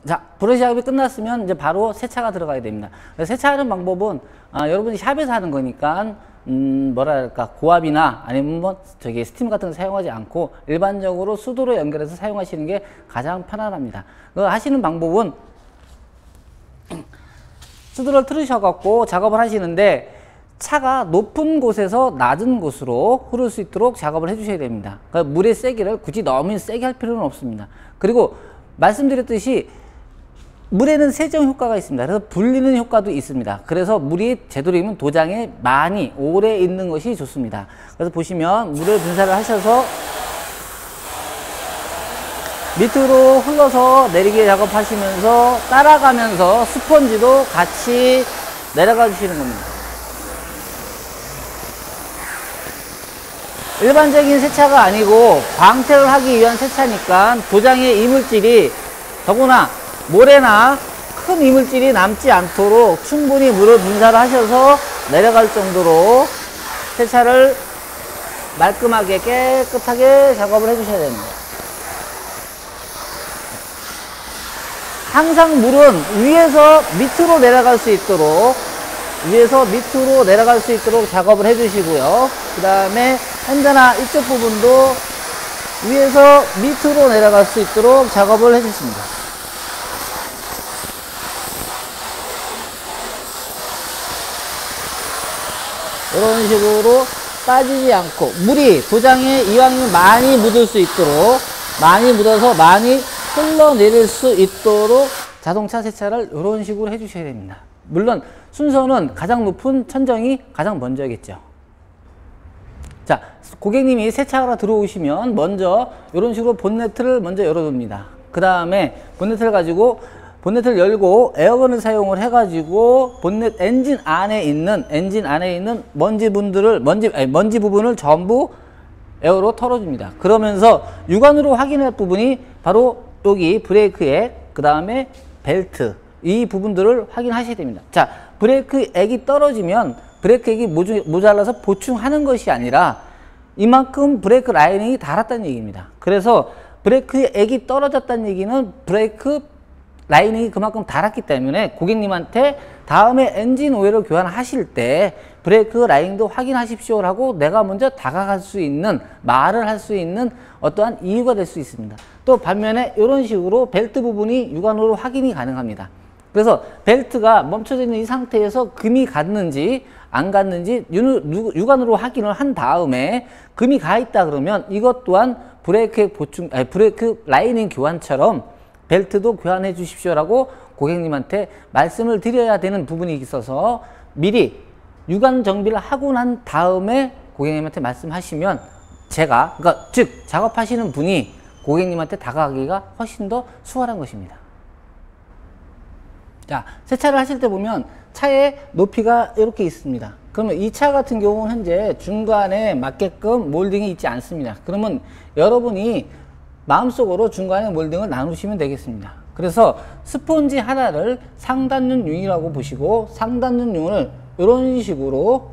자, 브러쉬 작업이 끝났으면 이제 바로 세차가 들어가야 됩니다. 세차하는 방법은 여러분이 샵에서 하는 거니까 뭐랄까 고압이나 아니면 뭐 저기 스팀 같은 거 사용하지 않고 일반적으로 수도로 연결해서 사용하시는 게 가장 편안합니다. 그 하시는 방법은 수도를 틀으셔갖고 작업을 하시는데 차가 높은 곳에서 낮은 곳으로 흐를 수 있도록 작업을 해주셔야 됩니다. 그러니까 물의 세기를 굳이 너무 세게 할 필요는 없습니다. 그리고 말씀드렸듯이 물에는 세정 효과가 있습니다. 그래서 불리는 효과도 있습니다. 그래서 물이 제대로 익으면 도장에 많이 오래 있는 것이 좋습니다. 그래서 보시면 물을 분사를 하셔서 밑으로 흘러서 내리게 작업하시면서 따라가면서 스펀지도 같이 내려가 주시는 겁니다. 일반적인 세차가 아니고 광택을 하기 위한 세차니까 도장의 이물질이 더구나 모래나 큰 이물질이 남지 않도록 충분히 물을 분사를 하셔서 내려갈 정도로 세차를 말끔하게 깨끗하게 작업을 해주셔야 됩니다. 항상 물은 위에서 밑으로 내려갈 수 있도록 작업을 해주시고요. 그 다음에 언제나 이쪽 부분도 위에서 밑으로 내려갈 수 있도록 작업을 해주십니다. 이런 식으로 빠지지 않고 물이 도장에 이왕이면 많이 묻을 수 있도록 많이 묻어서 많이 흘러내릴 수 있도록 자동차 세차를 이런 식으로 해주셔야 됩니다. 물론 순서는 가장 높은 천정이 가장 먼저겠죠. 자, 고객님이 세차하러 들어오시면 먼저 이런 식으로 본네트를 먼저 열어둡니다. 그 다음에 본네트를 가지고 본네트를 열고 에어건을 사용을 해가지고 본넷 엔진 안에 있는 먼지 부분을 전부 에어로 털어줍니다. 그러면서 육안으로 확인할 부분이 바로 여기 브레이크액, 그 다음에 벨트, 이 부분들을 확인하셔야 됩니다. 자, 브레이크액이 떨어지면 브레이크액이 모자라서 보충하는 것이 아니라 이만큼 브레이크 라이닝이 닳았다는 얘기입니다. 그래서 브레이크액이 떨어졌다는 얘기는 브레이크 라이닝이 그만큼 닳았기 때문에 고객님한테 다음에 엔진 오일을 교환하실 때 브레이크 라이닝도 확인하십시오라고 내가 먼저 다가갈 수 있는, 말을 할 수 있는 어떠한 이유가 될 수 있습니다. 또 반면에 이런 식으로 벨트 부분이 육안으로 확인이 가능합니다. 그래서 벨트가 멈춰져 있는 이 상태에서 금이 갔는지 안 갔는지 육안으로 확인을 한 다음에 금이 가 있다 그러면 이것 또한 브레이크 라이닝 교환처럼 벨트도 교환해 주십시오라고 고객님한테 말씀을 드려야 되는 부분이 있어서 미리 육안 정비를 하고 난 다음에 고객님한테 말씀하시면 그러니까 즉 작업하시는 분이 고객님한테 다가가기가 훨씬 더 수월한 것입니다. 자, 세차를 하실 때 보면 차의 높이가 이렇게 있습니다. 그러면 이 차 같은 경우는 현재 중간에 맞게끔 몰딩이 있지 않습니다. 그러면 여러분이 마음속으로 중간에 몰딩을 나누시면 되겠습니다. 그래서 스폰지 하나를 상단륜 융이라고 보시고 상단륜 융을 이런 식으로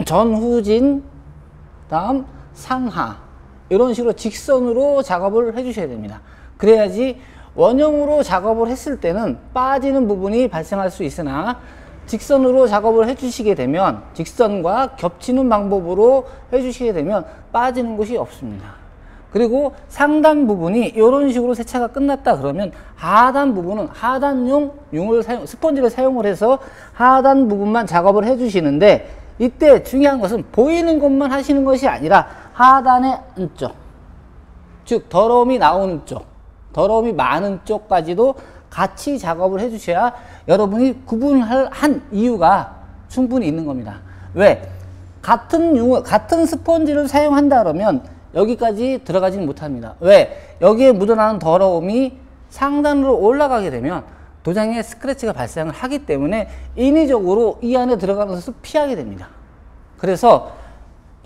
전후진, 다음 상하 이런 식으로 직선으로 작업을 해주셔야 됩니다. 그래야지 원형으로 작업을 했을 때는 빠지는 부분이 발생할 수 있으나 직선으로 작업을 해주시게 되면 직선과 겹치는 방법으로 해주시게 되면 빠지는 곳이 없습니다. 그리고 상단 부분이 이런 식으로 세차가 끝났다 그러면 하단 부분은 하단용 스펀지를 사용을 해서 하단 부분만 작업을 해주시는데 이때 중요한 것은 보이는 것만 하시는 것이 아니라 하단의 안쪽, 즉 더러움이 나오는 쪽, 더러움이 많은 쪽까지도 같이 작업을 해주셔야 여러분이 구분할 한 이유가 충분히 있는 겁니다. 왜? 같은 스펀지를 사용한다 그러면 여기까지 들어가지는 못합니다. 왜? 여기에 묻어나는 더러움이 상단으로 올라가게 되면 도장에 스크래치가 발생을 하기 때문에 인위적으로 이 안에 들어가는 것을 피하게 됩니다. 그래서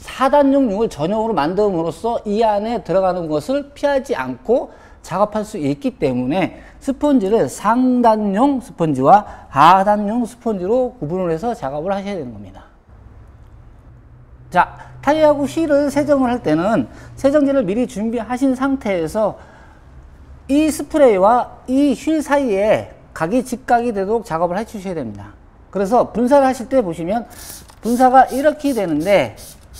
하단용 융을 전용으로 만듦으로써 이 안에 들어가는 것을 피하지 않고 작업할 수 있기 때문에 스펀지를 상단용 스펀지와 하단용 스펀지로 구분을 해서 작업을 하셔야 되는 겁니다. 자, 타이어하고 휠을 세정을 할 때는 세정제를 미리 준비하신 상태에서 이 스프레이와 이 휠 사이에 각이 직각이 되도록 작업을 해 주셔야 됩니다. 그래서 분사를 하실 때 보시면 분사가 이렇게 되는데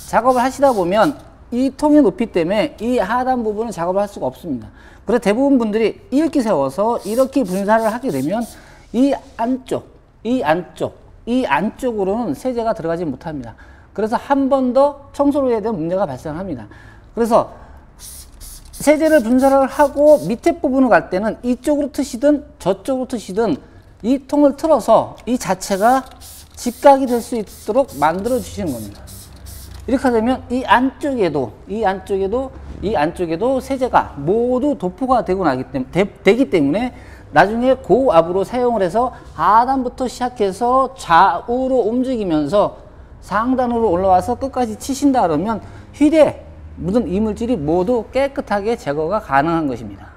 작업을 하시다 보면 이 통의 높이 때문에 이 하단 부분은 작업을 할 수가 없습니다. 그래서 대부분 분들이 이렇게 세워서 이렇게 분사를 하게 되면 이 안쪽으로는 세제가 들어가지 못합니다. 그래서 한 번 더 청소를 해야 되는 문제가 발생합니다. 그래서 세제를 분사를 하고 밑에 부분을 갈 때는 이쪽으로 트시든 저쪽으로 트시든 이 통을 틀어서 이 자체가 직각이 될 수 있도록 만들어 주시는 겁니다. 이렇게 되면 이 안쪽에도 세제가 모두 도포가 되기 때문에 나중에 고압으로 사용을 해서 하단부터 시작해서 좌우로 움직이면서 상단으로 올라와서 끝까지 치신다 그러면 휠에 묻은 이물질이 모두 깨끗하게 제거가 가능한 것입니다.